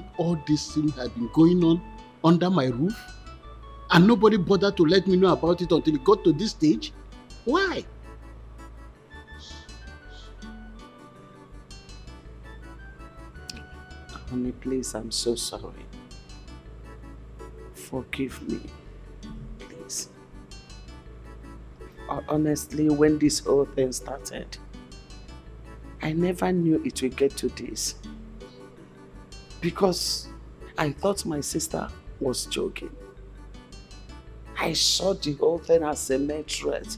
when all these things had been going on under my roof and nobody bothered to let me know about it until it got to this stage? Why? Honey, please, I'm so sorry. Forgive me, please. Honestly, when this whole thing started, I never knew it would get to this. Because I thought my sister was joking. I saw the whole thing as a mere threat.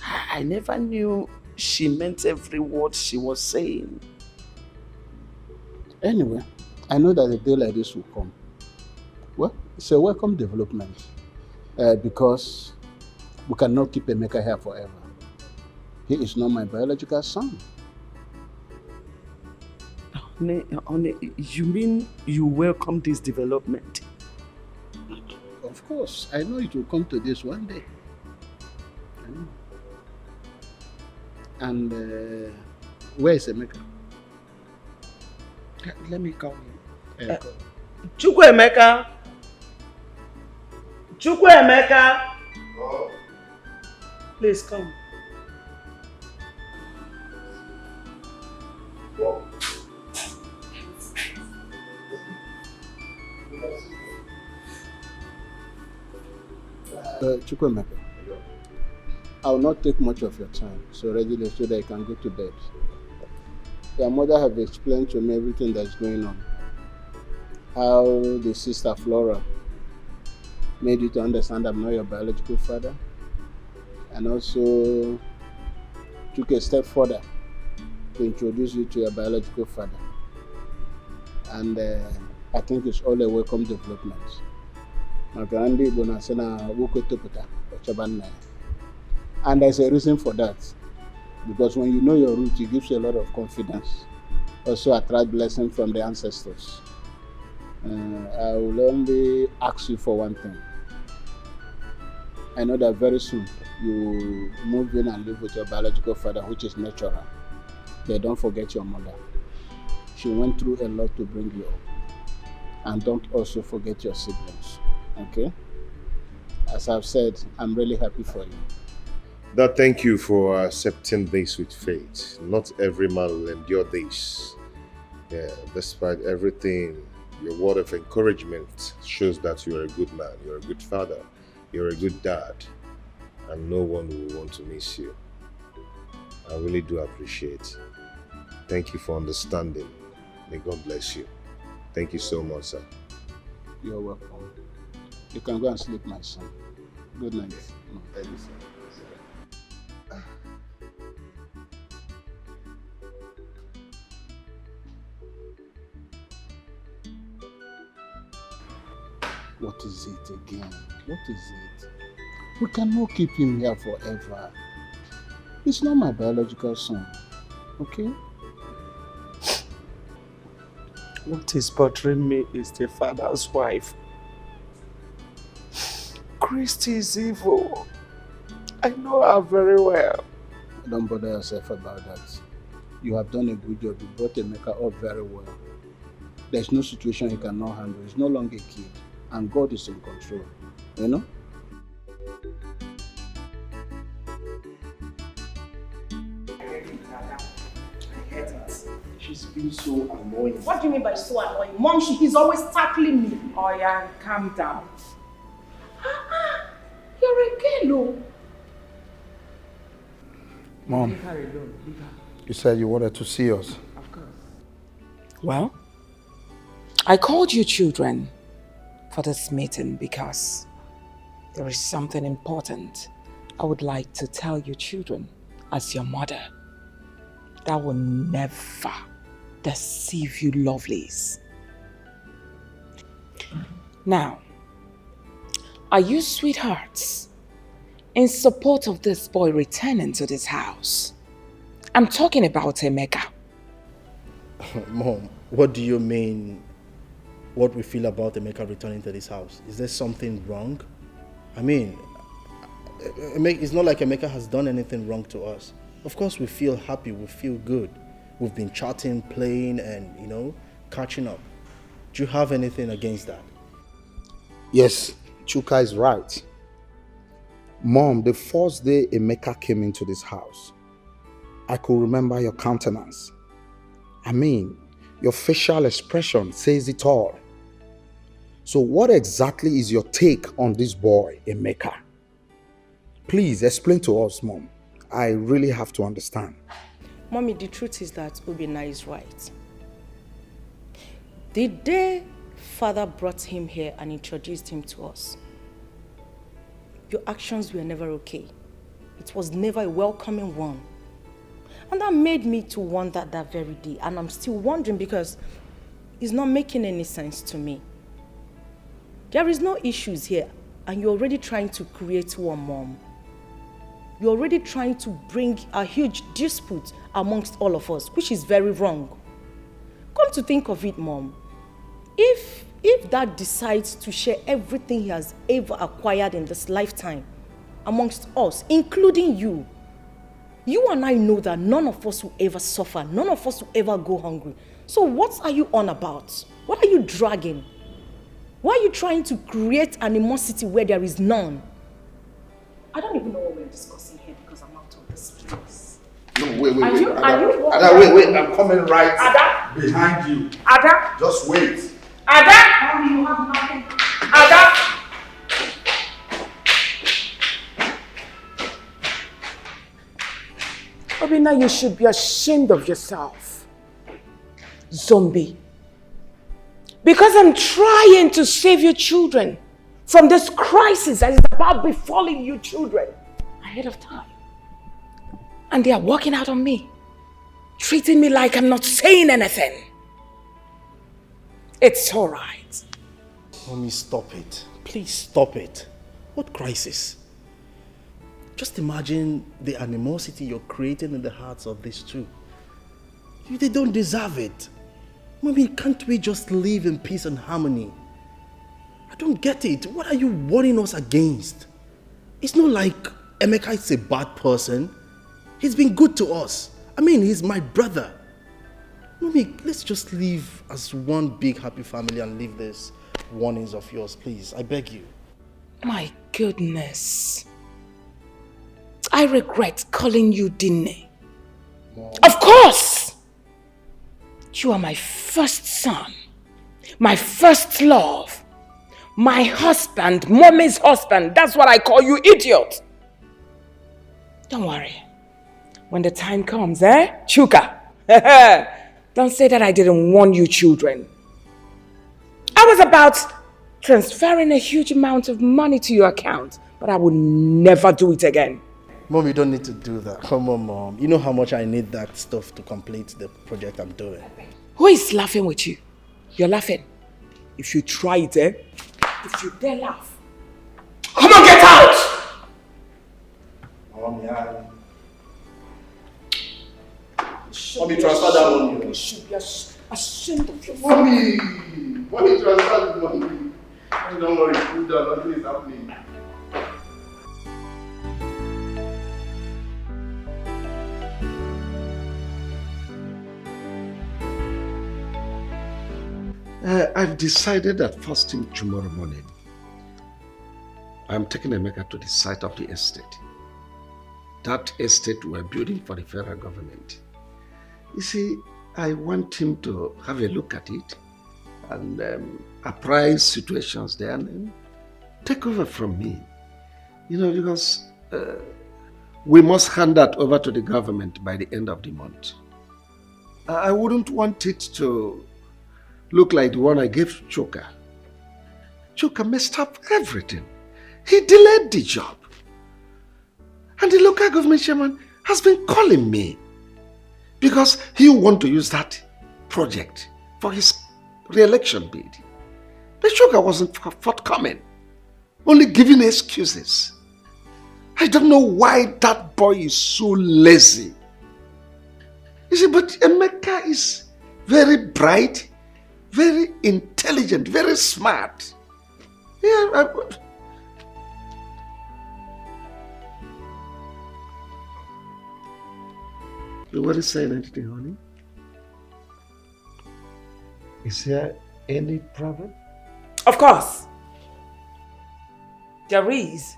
I never knew she meant every word she was saying. Anyway, I know that a day like this will come. Well, it's a welcome development because we cannot keep Emeka here forever. He is not my biological son. Only, you mean you welcome this development? Of course, I know it will come to this one day. I know. And where is Emeka? Let me call him. Chukwuemeka! Chukwuemeka! Oh. Please come. Wow. Chukwuemeka, I will not take much of your time, so readily so that you can go to bed. Your mother have explained to me everything that's going on. How the sister Flora made you to understand I'm not your biological father, and also took a step further to introduce you to your biological father. And I think it's all a welcome development. And there's a reason for that. Because when you know your root, it gives you a lot of confidence. Also attract blessing from the ancestors. I will only ask you for one thing. I know that very soon you move in and live with your biological father, which is natural. But don't forget your mother. She went through a lot to bring you up. And don't also forget your siblings. Okay? As I've said, I'm really happy for you. Dad, thank you for accepting this with faith. Not every man will endure this. Yeah, despite everything, your word of encouragement shows that you're a good man, you're a good father, you're a good dad, and no one will want to miss you. I really do appreciate. Thank you for understanding. May God bless you. Thank you so much, sir. You're welcome. You can go and sleep, my son. Good night. No, thank you, sir. What is it again? What is it? We cannot keep him here forever. He's not my biological son, okay? What is bothering me is the father's wife. Christy is evil. I know her very well. Don't bother yourself about that. You have done a good job. You brought Emeka up very well. There's no situation he cannot handle. He's no longer a kid. And God is in control. You know? I hate it. She's been so annoying. What do you mean by so annoying? Mom, she's always tackling me. Oh yeah, calm down. You're a girl. Mom, Leave her alone. Leave her. you said you wanted to see us. Of course. Well, I called you children for this meeting because there is something important I would like to tell you children as your mother that will never deceive you lovelies. Now, are you sweethearts in support of this boy returning to this house? I'm talking about Emeka. Mom, what do you mean? What we feel about Emeka returning to this house? Is there something wrong? I mean, it's not like Emeka has done anything wrong to us. Of course we feel happy, we feel good. We've been chatting, playing and, catching up. Do you have anything against that? Yes, Chuka is right. Mom, the first day Emeka came into this house, I could remember your countenance. I mean, your facial expression says it all. So what exactly is your take on this boy, Emeka? Please explain to us, Mom. I really have to understand. Mommy, the truth is that Obinna is right. The day Father brought him here and introduced him to us, your actions were never okay. It was never a welcoming one. And that made me to wonder that very day. And I'm still wondering because it's not making any sense to me. There is no issues here, and you're already trying to create one, Mom. You're already trying to bring a huge dispute amongst all of us, which is very wrong. Come to think of it, Mom, if Dad decides to share everything he has ever acquired in this lifetime amongst us, including you, you and I know that none of us will ever suffer, none of us will ever go hungry. So what are you on about? What are you dragging? Why are you trying to create animosity where there is none? I don't even know what we're discussing here because I'm out of this place. No, wait. Ada, wait, I'm coming right behind you. Ada? Just wait. Ada? How do you have nothing? Ada? Obinna, you should be ashamed of yourself. Zombie. Because I'm trying to save your children from this crisis that is about befalling you children ahead of time. And they are walking out on me, treating me like I'm not saying anything. It's all right. Mommy, stop it. Please stop it. What crisis? Just imagine the animosity you're creating in the hearts of these two. They don't deserve it. Mommy, can't we just live in peace and harmony? I don't get it. What are you warning us against? It's not like Emeka is a bad person. He's been good to us. I mean, he's my brother. Mommy, let's just live as one big happy family and leave these warnings of yours, please. I beg you. My goodness. I regret calling you Dine. Mom. Of course! You are my first son, my first love, my husband, Mommy's husband. That's what I call you, idiot. Don't worry. When the time comes, Chuka. Don't say that I didn't warn you children. I was about transferring a huge amount of money to your account, but I would never do it again. Mom, you don't need to do that. Come on, Mom. You know how much I need that stuff to complete the project I'm doing. Who is laughing with you? You're laughing. If you try it, if you dare laugh, come on, get out! Mommy, Mommy, transfer that money. You should be ashamed of yourself. Mommy, transfer the money. Don't worry, cool down. Nothing is happening. I've decided that first thing tomorrow morning, I'm taking Emeka to the site of the estate. That estate we're building for the federal government. You see, I want him to have a look at it and apprise situations there and then take over from me. You know, because we must hand that over to the government by the end of the month. I wouldn't want it to look like the one I gave Chuka. Chuka messed up everything. He delayed the job. And the local government chairman has been calling me because he want to use that project for his re-election bid. But Chuka wasn't forthcoming, only giving excuses. I don't know why that boy is so lazy. You see, but Emeka is very bright, very intelligent, very smart. Yeah, You weren't saying anything, honey? Is there any problem? Of course. There is.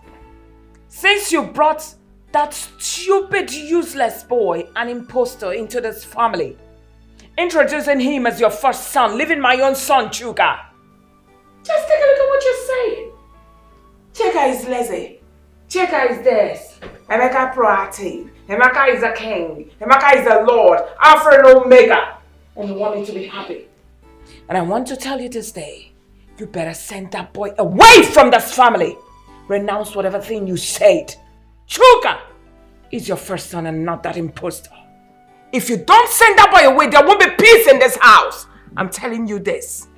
Since you brought that stupid, useless boy, an impostor, into this family, introducing him as your first son, leaving my own son, Chuka. Just take a look at what you're saying. Chika is lazy. Chika is this. Emeka proactive. Emeka is a king. Emeka is a lord. Alpha and Omega. And you want me to be happy. And I want to tell you this day, you better send that boy away from this family. Renounce whatever thing you said. Chuka is your first son and not that imposter. If you don't send that boy away, there won't be peace in this house. I'm telling you this.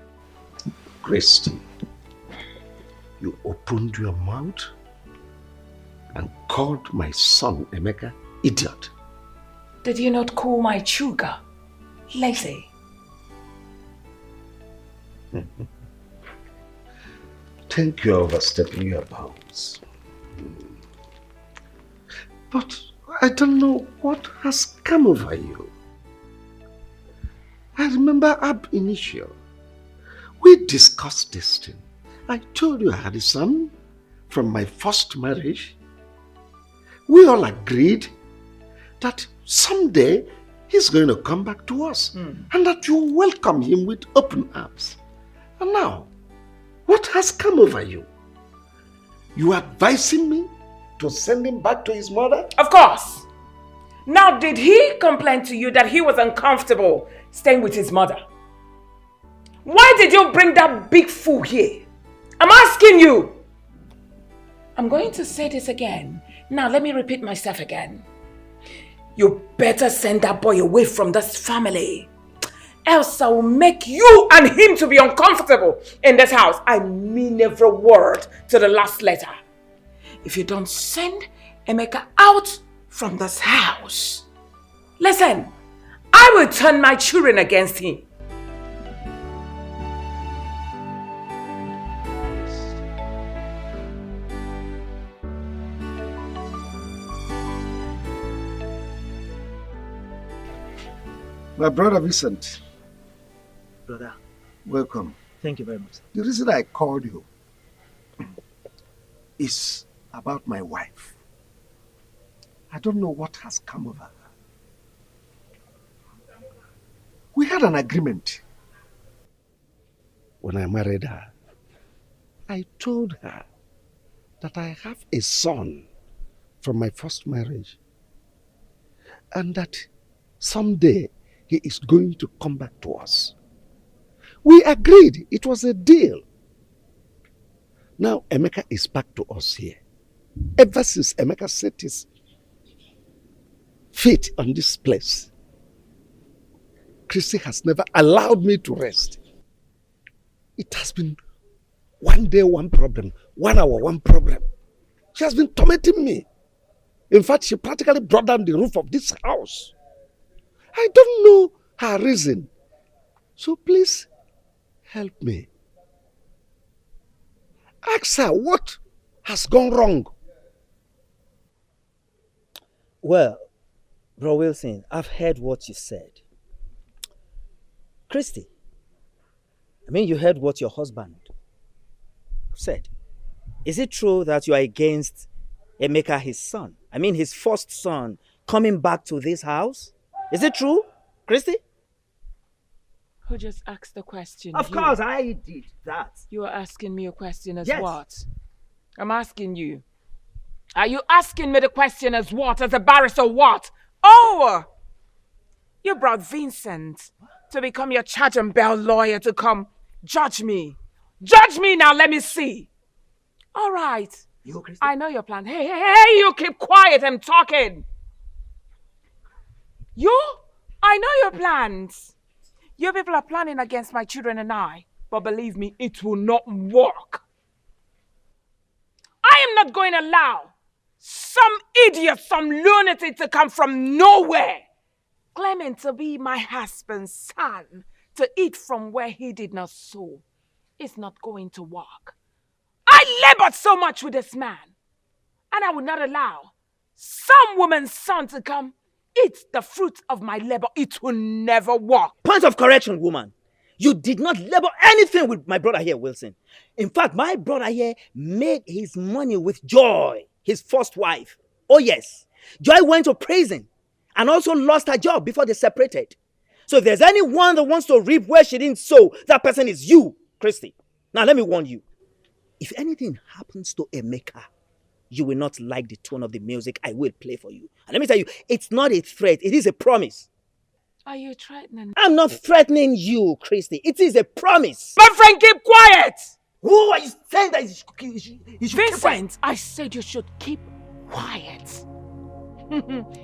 Christy, you opened your mouth and called my son Emeka idiot. Did you not call my Chuka lazy? Think you're overstepping your bounds. But I don't know what has come over you. I remember ab initio, we discussed this thing. I told you I had a son from my first marriage. We all agreed that someday he's going to come back to us and that you welcome him with open arms. And now, what has come over you? You are advising me to send him back to his mother? Of course. Now, did he complain to you that he was uncomfortable staying with his mother? Why did you bring that big fool here? I'm asking you. I'm going to say this again. Now, let me repeat myself again. You better send that boy away from this family. Else I will make you and him to be uncomfortable in this house. I mean every word to the last letter. If you don't send Emeka out from this house, listen, I will turn my children against him. My brother Vincent. Brother. Welcome. Thank you very much. The reason I called you is about my wife. I don't know what has come over her. We had an agreement. When I married her, I told her that I have a son from my first marriage and that someday he is going to come back to us. We agreed. It was a deal. Now Emeka is back to us here. Ever since Emeka set his feet on this place, Christy has never allowed me to rest. It has been one day, one problem, 1 hour, one problem. She has been tormenting me. In fact, she practically brought down the roof of this house. I don't know her reason. So please, help me. Ask her what has gone wrong. Well, Bro Wilson, I've heard what you said. Christy, I mean, you heard what your husband said. Is it true that you are against Emeka, his son? I mean, his first son coming back to this house? Is it true, Christy? Who just asked the question? Of course, I did that. You are asking me a question as Yes. what? I'm asking you. Are you asking me the question as what? As a barrister what? Oh! You brought Vincent to become your charge and bail lawyer to come judge me. Judge me now, let me see. All right. You, Christy? I know your plan. Hey, you keep quiet, I'm talking. I know your plans. You people are planning against my children and I, but believe me, it will not work. I am not going to allow some idiot, some lunatic to come from nowhere, claiming to be my husband's son, to eat from where he did not sow. It's not going to work. I labored so much with this man, and I would not allow some woman's son to come eat the fruit of my labor. It will never work. Point of correction, woman. You did not labor anything with my brother here, Wilson. In fact, my brother here made his money with Joy, his first wife. Oh yes, Joy went to prison and also lost her job before they separated. So if there's anyone that wants to reap where she didn't sow, that person is you, Christy. Now let me warn you. If anything happens to Emeka, you will not like the tone of the music I will play for you. And let me tell you, it's not a threat, it is a promise. Are you threatening? I'm not threatening you, Christy. It is a promise. My friend, keep quiet! Who are you saying that you should Vincent, I said you should keep quiet.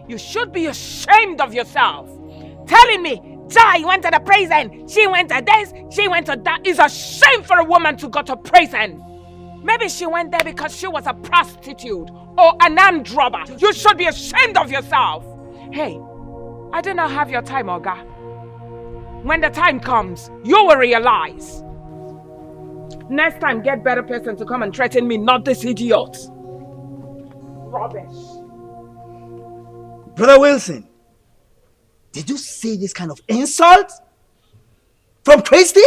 You should be ashamed of yourself. Telling me, Joy went to the prison, she went to this, she went to that. It's a shame for a woman to go to prison. Maybe she went there because she was a prostitute or an armed robber. You should be ashamed of yourself. Hey, I do not have your time, Oga. When the time comes, you will realize. Next time, get better person to come and threaten me, not this idiot. Rubbish. Brother Wilson, did you say this kind of insult? From Christy?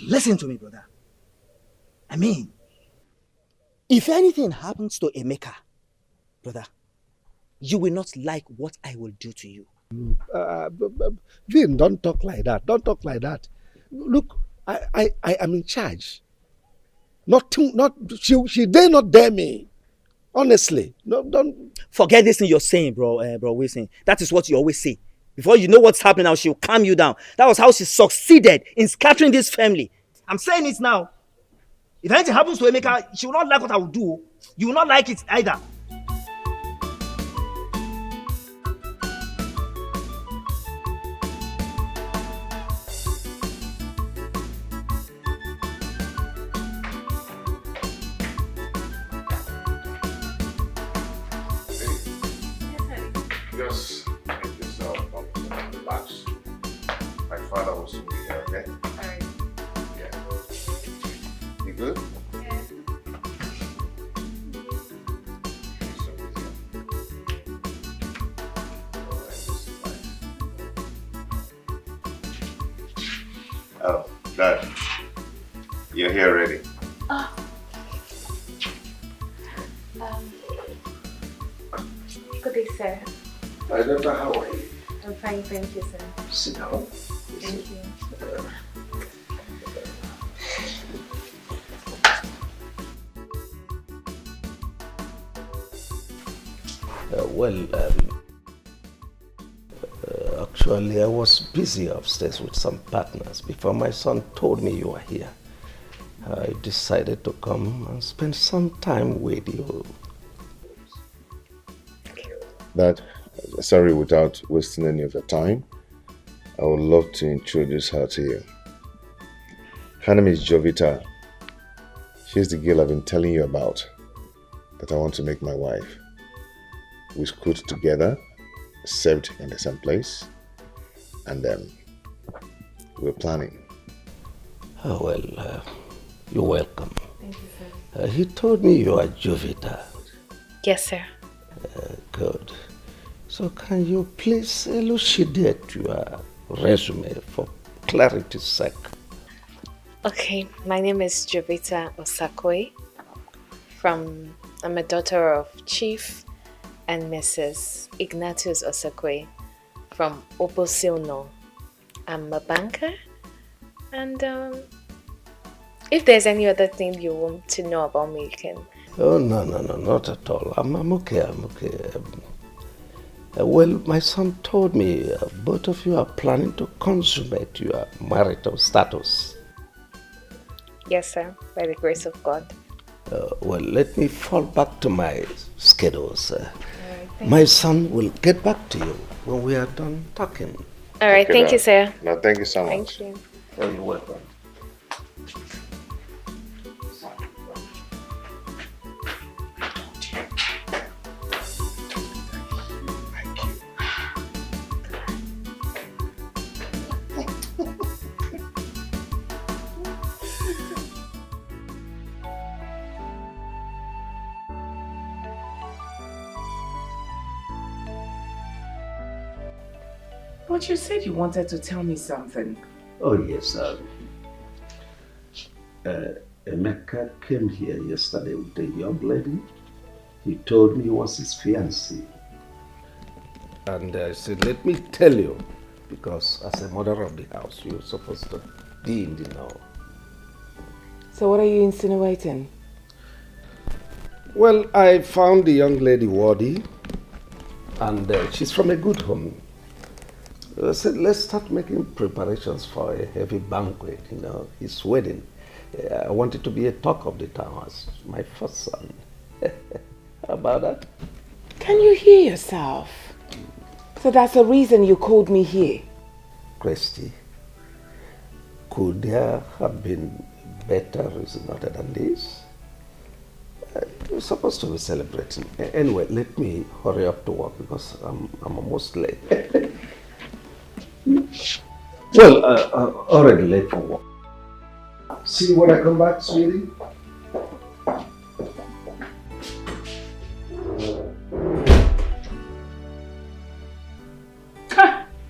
Listen to me, brother. I mean, if anything happens to Emeka, brother, you will not like what I will do to you. Vin, don't talk like that. Don't talk like that. Look, I am in charge. She dare not dare me. Honestly, no, don't forget this thing you're saying, bro Wilson. That is what you always say. Before you know what's happening now, she'll calm you down. That was how she succeeded in scattering this family. I'm saying it now. If anything happens to Emeka, she will not like what I will do. You will not like it either. Just make yourself comfortable and relax. My father will soon be here, okay? Alright. Yeah. You good? Yeah. So busy. Alright, this is nice. Oh, Dad. You're here already. Good day, sir. My daughter, how are you? I'm fine, thank you, sir. Sit down. Thank you. Actually, I was busy upstairs with some partners before my son told me you were here. I decided to come and spend some time with you. Dad, sorry, without wasting any of your time, I would love to introduce her to you. Her name is Jovita. She's the girl I've been telling you about that I want to make my wife. We schooled together, served in the same place, and we're planning. Oh, well, you're welcome. Thank you, sir. He told me you are Jovita. Yes, sir. Good. So can you please elucidate your resume for clarity's sake? Okay, my name is Jovita Osakoi. I'm a daughter of Chief and Mrs. Ignatius Osakoi from Oposilno. I'm a banker, and if there's any other thing you want to know about me, you can. Oh, no, not at all. I'm okay. Well, my son told me both of you are planning to consummate your marital status. Yes, sir, by the grace of God. Well, let me fall back to my schedules. My son will get back to you when we are done talking. All right, thank you, sir. No, thank you so much. Thank you. Oh, you're welcome. But you said you wanted to tell me something. Oh, yes. Emeka came here yesterday with a young lady. He told me he was his fiancée. And I said, let me tell you, because as a mother of the house, you're supposed to be in the know. So what are you insinuating? Well, I found the young lady worthy, and she's from a good home. I said, let's start making preparations for a heavy banquet, his wedding. I want it to be a talk of the town as my first son. How about that? Can you hear yourself? So that's the reason you called me here? Christy, could there have been better reason other than this? We're supposed to be celebrating. Anyway, let me hurry up to work because I'm almost late. Well, already late for work. See you when I come back, sweetie.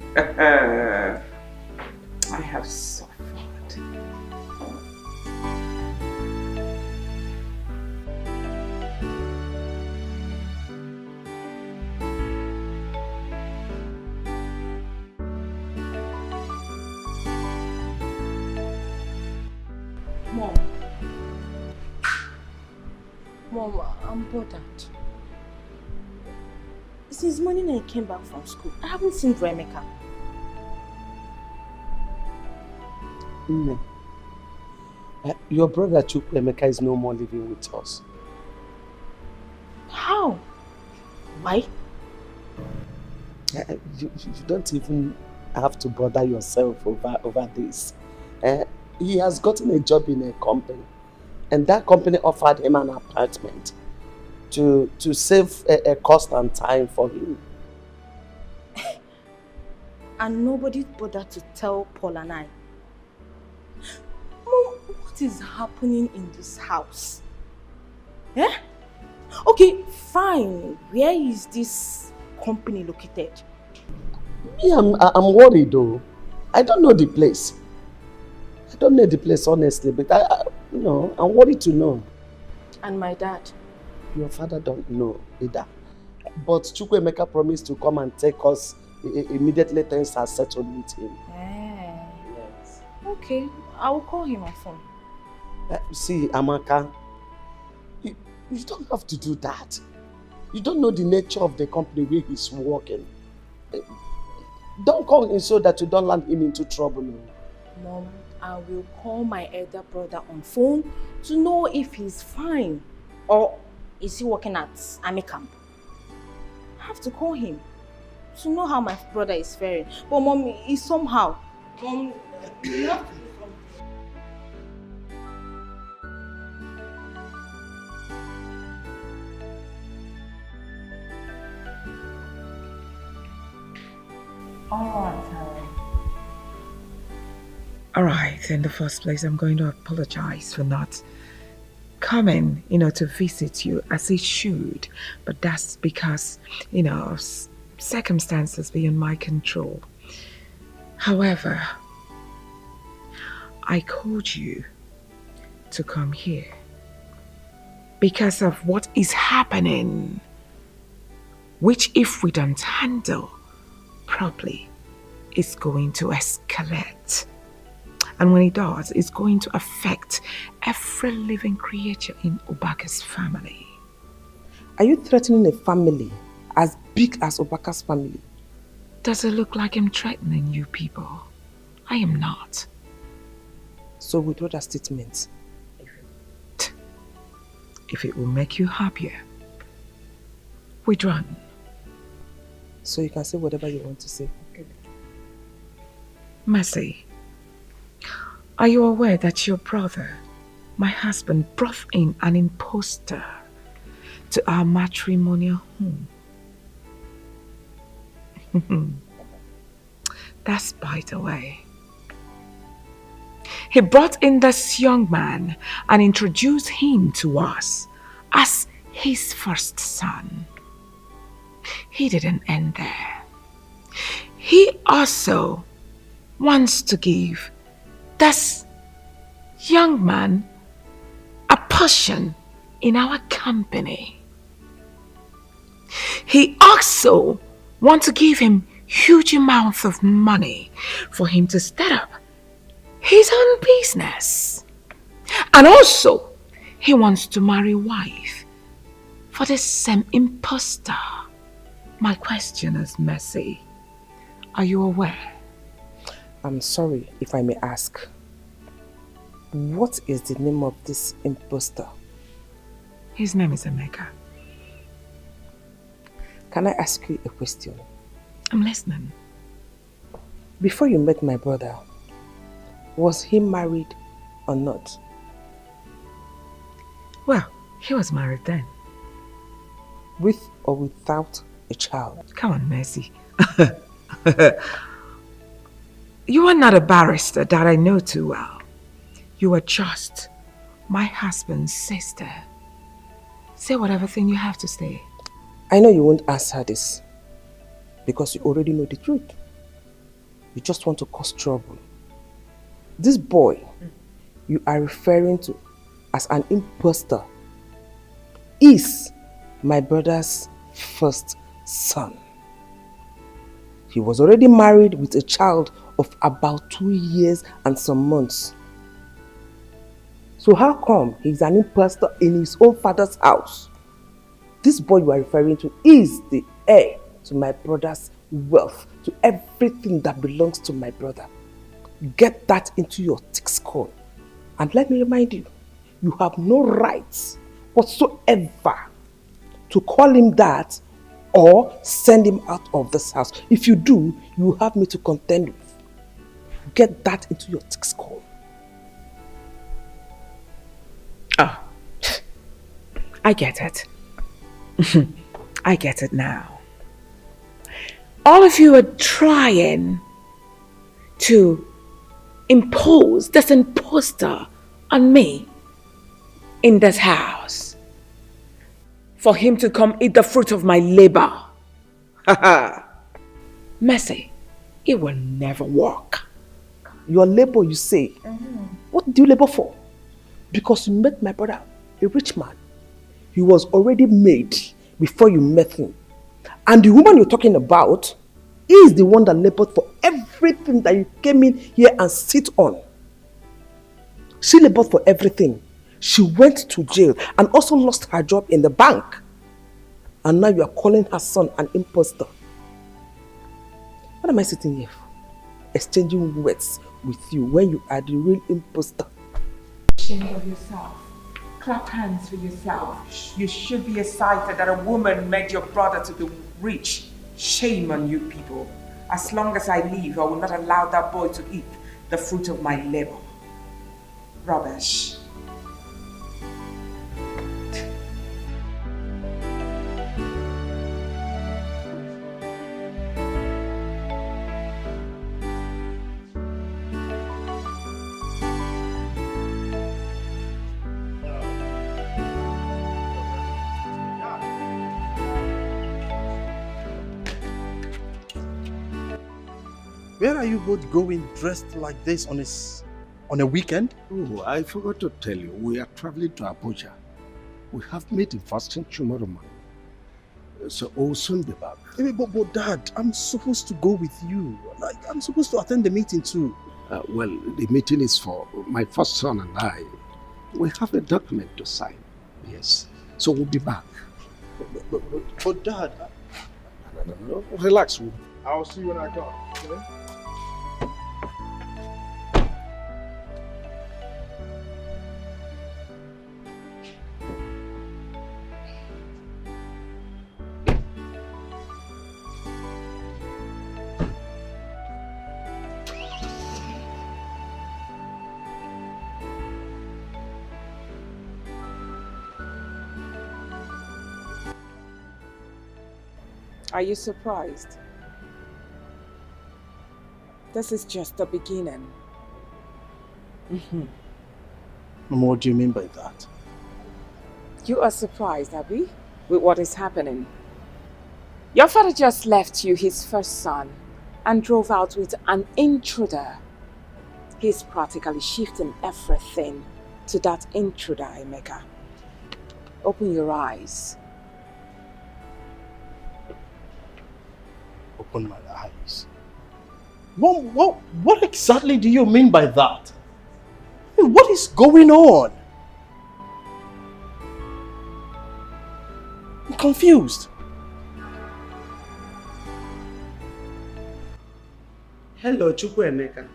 I have suffered. Mom, I'm bothered. Since morning I came back from school, I haven't seen Emeka. Your brother Emeka is no more living with us. How? Why? You don't even have to bother yourself over this. He has gotten a job in a company, and that company offered him an apartment to save a cost and time for him. And nobody bothered to tell Paul and I. Mom, what is happening in this house? Eh? Okay, fine. Where is this company located? Yeah, I'm worried though. I don't know the place. I don't know the place honestly, but I'm worried to know. And my dad? Your father don't know either. But Emeka promised to come and take us immediately things are settled with him. Yes. Okay, I will call him on phone. See, Amaka, you don't have to do that. You don't know the nature of the company where he's working. Don't call him so that you don't land him into trouble. Mom, I will call my elder brother on phone to know if he's fine. Or is he working at Army camp? I have to call him to know how my brother is faring. But Mom, he's somehow. Mom, you have to do something. All right, in the first place, I'm going to apologize for not coming, to visit you as it should. But that's because, of circumstances beyond my control. However, I called you to come here because of what is happening, which if we don't handle properly, is going to escalate. And when it does, it's going to affect every living creature in Obaka's family. Are you threatening a family as big as Obaka's family? Does it look like I'm threatening you people? I am not. So withdraw that statement. If it will make you happier, withdraw. So you can say whatever you want to say. Okay. Mercy, are you aware that your brother, my husband, brought in an impostor to our matrimonial home? That's by the way. He brought in this young man and introduced him to us as his first son. He didn't end there. He also wants to give this young man a portion in our company. He also wants to give him huge amounts of money for him to start up his own business. And also, he wants to marry a wife for the same impostor. My question is, Mercy, are you aware? I'm sorry if I may ask. What is the name of this impostor? His name is Emeka. Can I ask you a question? I'm listening. Before you met my brother, was he married or not? Well, he was married then. With or without a child? Come on, Mercy. You are not a barrister that I know too well. You are just my husband's sister. Say whatever thing you have to say. I know you won't answer this because you already know the truth. You just want to cause trouble. This boy you are referring to as an impostor is my brother's first son. He was already married with a child of about 2 years and some months. So how come he's an impostor in his own father's house? This boy you are referring to is the heir to my brother's wealth, to everything that belongs to my brother. Get that into your thick skull. And let me remind you, you have no rights whatsoever to call him that or send him out of this house. If you do, you will have me to contend with. Get that into your thick skull. Oh, I get it. I get it now. All of you are trying to impose this imposter on me in this house for him to come eat the fruit of my labor. Mercy, it will never work. Your labor, you say? What do you labor for? Because you met my brother, a rich man. He was already made before you met him. And the woman you're talking about is the one that labored for everything that you came in here and sit on. She labored for everything. She went to jail and also lost her job in the bank. And now you are calling her son an impostor. What am I sitting here for? Exchanging words with you when you are the real impostor. Shame of yourself. Clap hands for yourself. You should be excited that a woman made your brother to be rich. Shame on you people. As long as I live, I will not allow that boy to eat the fruit of my labor. Rubbish. Where are you both going dressed like this on a weekend? Oh, I forgot to tell you, we are traveling to Abuja. We have meeting first thing tomorrow morning. So we'll soon be back. But Dad, I'm supposed to go with you. Like, I'm supposed to attend the meeting too. Well, the meeting is for my first son and I. We have a document to sign. Yes. So we'll be back. But Dad... No. Relax. I'll see you when I come. Okay? Are you surprised? This is just the beginning. Mama, what do you mean by that? You are surprised, Abby, with what is happening. Your father just left you his first son and drove out with an intruder. He's practically shifting everything to that intruder, Emeka. Open your eyes. Open my eyes? What exactly do you mean by that? What is going on? I'm confused. Hello, Chukwuemeka.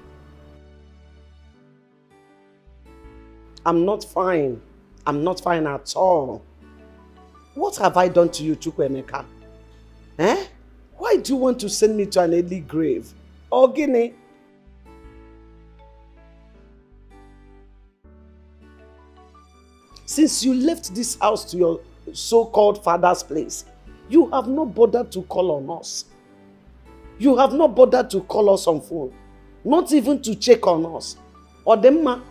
I'm not fine. I'm not fine at all. What have I done to you, Chukwuemeka? Eh? Why do you want to send me to an early grave? Ogini? Since you left this house to your so-called father's place, you have not bothered to call on us. You have not bothered to call us on phone. Not even to check on us. Odemma,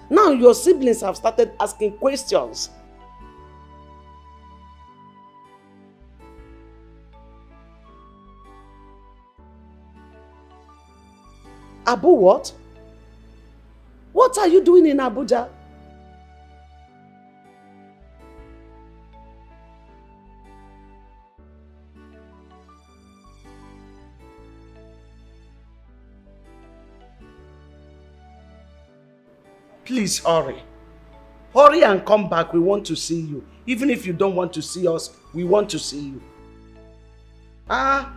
now your siblings have started asking questions. Abu what? What are you doing in Abuja? Please hurry. Hurry and come back. We want to see you. Even if you don't want to see us, we want to see you. Ah,